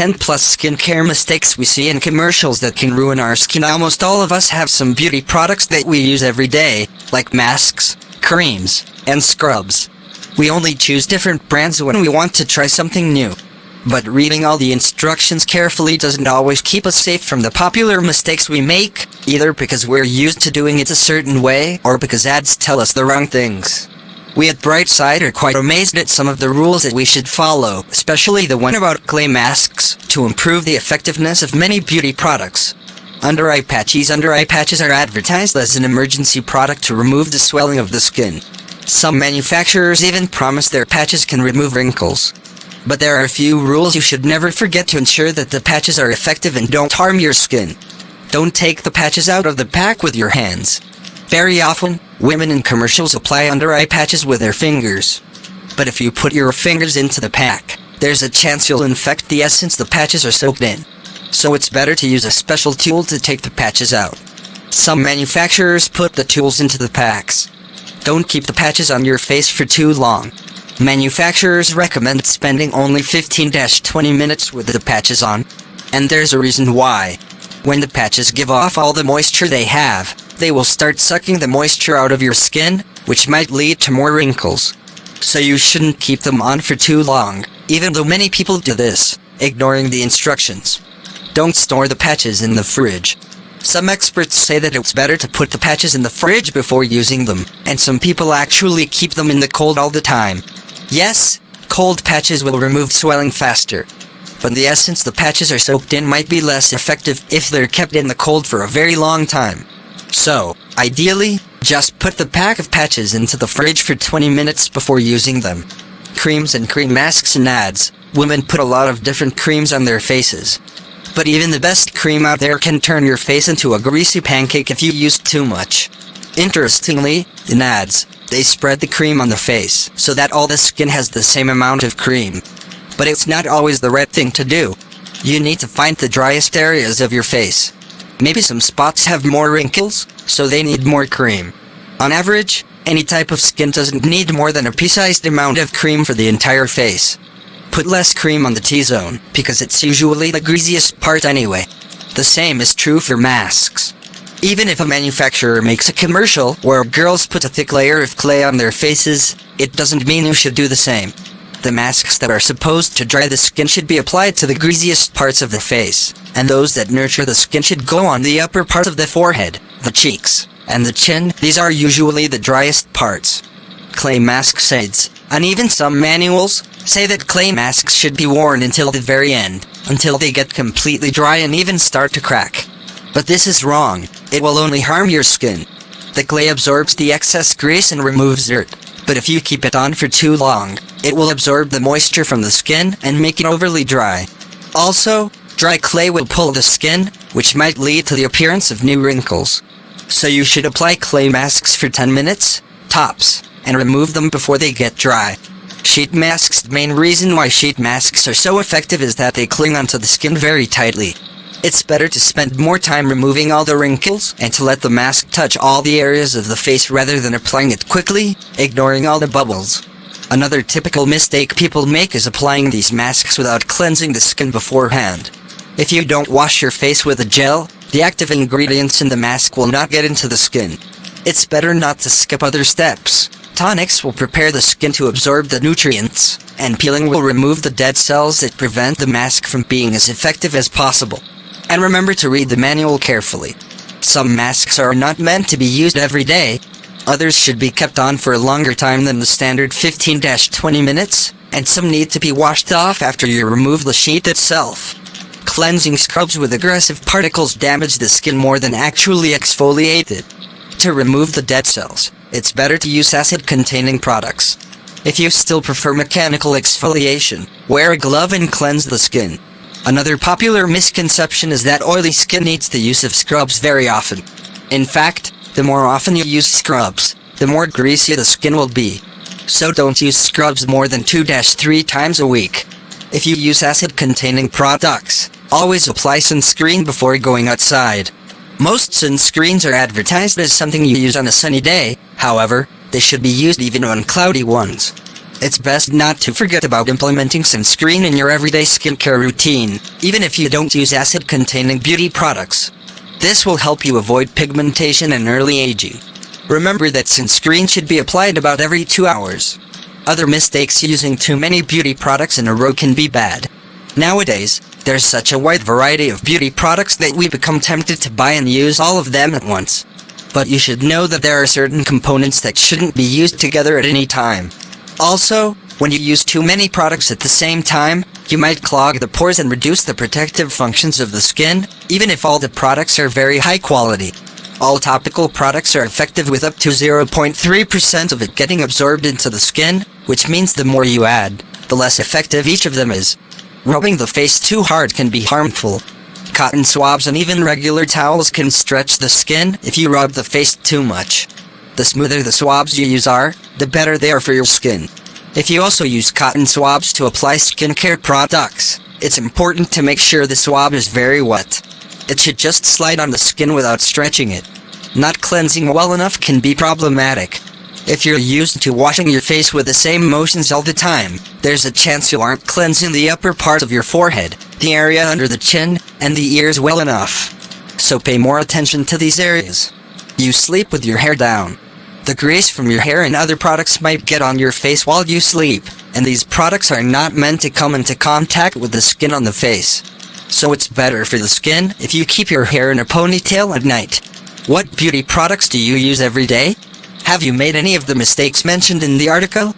10 plus skincare mistakes we see in commercials that can ruin our skin. Almost all of us have some beauty products that we use every day, like masks, creams, and scrubs. We only choose different brands when we want to try something new. But reading all the instructions carefully doesn't always keep us safe from the popular mistakes we make, either because we're used to doing it a certain way or because ads tell us the wrong things. We at Brightside are quite amazed at some of the rules that we should follow, especially the one about clay masks, to improve the effectiveness of many beauty products. Under eye patches are advertised as an emergency product to remove the swelling of the skin. Some manufacturers even promise their patches can remove wrinkles. But there are a few rules you should never forget to ensure that the patches are effective and don't harm your skin. Don't take the patches out of the pack with your hands. Very often, women in commercials apply under eye patches with their fingers. But if you put your fingers into the pack, there's a chance you'll infect the essence the patches are soaked in. So it's better to use a special tool to take the patches out. Some manufacturers put the tools into the packs. Don't keep the patches on your face for too long. Manufacturers recommend spending only 15-20 minutes with the patches on. And there's a reason why. When the patches give off all the moisture they have, they will start sucking the moisture out of your skin, which might lead to more wrinkles. So you shouldn't keep them on for too long, even though many people do this, ignoring the instructions. Don't store the patches in the fridge. Some experts say that it's better to put the patches in the fridge before using them, and some people actually keep them in the cold all the time. Yes, cold patches will remove swelling faster. But the essence the patches are soaked in might be less effective if they're kept in the cold for a very long time. So, ideally, just put the pack of patches into the fridge for 20 minutes before using them. Creams and cream masks and ads. Women put a lot of different creams on their faces. But even the best cream out there can turn your face into a greasy pancake if you use too much. Interestingly, in ads, they spread the cream on the face so that all the skin has the same amount of cream. But it's not always the right thing to do. You need to find the driest areas of your face. Maybe some spots have more wrinkles, so they need more cream. On average, any type of skin doesn't need more than a pea-sized amount of cream for the entire face. Put less cream on the T-zone, because it's usually the greasiest part anyway. The same is true for masks. Even if a manufacturer makes a commercial where girls put a thick layer of clay on their faces, it doesn't mean you should do the same. The masks that are supposed to dry the skin should be applied to the greasiest parts of the face, and those that nurture the skin should go on the upper part of the forehead, the cheeks, and the chin. These are usually the driest parts. Clay mask aids, and even some manuals, say that clay masks should be worn until the very end, until they get completely dry and even start to crack. But this is wrong. It will only harm your skin. The clay absorbs the excess grease and removes dirt. But if you keep it on for too long, it will absorb the moisture from the skin and make it overly dry. Also, dry clay will pull the skin, which might lead to the appearance of new wrinkles. So you should apply clay masks for 10 minutes, tops, and remove them before they get dry. Sheet masks. The main reason why sheet masks are so effective is that they cling onto the skin very tightly. It's better to spend more time removing all the wrinkles and to let the mask touch all the areas of the face rather than applying it quickly, ignoring all the bubbles. Another typical mistake people make is applying these masks without cleansing the skin beforehand. If you don't wash your face with a gel, the active ingredients in the mask will not get into the skin. It's better not to skip other steps. Tonics will prepare the skin to absorb the nutrients, and peeling will remove the dead cells that prevent the mask from being as effective as possible. And remember to read the manual carefully. Some masks are not meant to be used every day. Others should be kept on for a longer time than the standard 15-20 minutes, and some need to be washed off after you remove the sheet itself. Cleansing scrubs with aggressive particles damage the skin more than actually exfoliate it. To remove the dead cells, it's better to use acid-containing products. If you still prefer mechanical exfoliation, wear a glove and cleanse the skin. Another popular misconception is that oily skin needs the use of scrubs very often. In fact, the more often you use scrubs, the more greasy the skin will be. So don't use scrubs more than 2-3 times a week. If you use acid-containing products, always apply sunscreen before going outside. Most sunscreens are advertised as something you use on a sunny day. However, they should be used even on cloudy ones. It's best not to forget about implementing sunscreen in your everyday skincare routine, even if you don't use acid-containing beauty products. This will help you avoid pigmentation and early aging. Remember that sunscreen should be applied about every 2 hours. Other mistakes using too many beauty products in a row can be bad. Nowadays, there's such a wide variety of beauty products that we become tempted to buy and use all of them at once. But you should know that there are certain components that shouldn't be used together at any time. Also, when you use too many products at the same time, you might clog the pores and reduce the protective functions of the skin, even if all the products are very high quality. All topical products are effective with up to 0.3% of it getting absorbed into the skin, which means the more you add, the less effective each of them is. Rubbing the face too hard can be harmful. Cotton swabs and even regular towels can stretch the skin if you rub the face too much. The smoother the swabs you use are, the better they are for your skin. If you also use cotton swabs to apply skincare products, it's important to make sure the swab is very wet. It should just slide on the skin without stretching it. Not cleansing well enough can be problematic. If you're used to washing your face with the same motions all the time, there's a chance you aren't cleansing the upper part of your forehead, the area under the chin, and the ears well enough. So pay more attention to these areas. You sleep with your hair down. The grease from your hair and other products might get on your face while you sleep, and these products are not meant to come into contact with the skin on the face. So it's better for the skin if you keep your hair in a ponytail at night. What beauty products do you use every day? Have you made any of the mistakes mentioned in the article?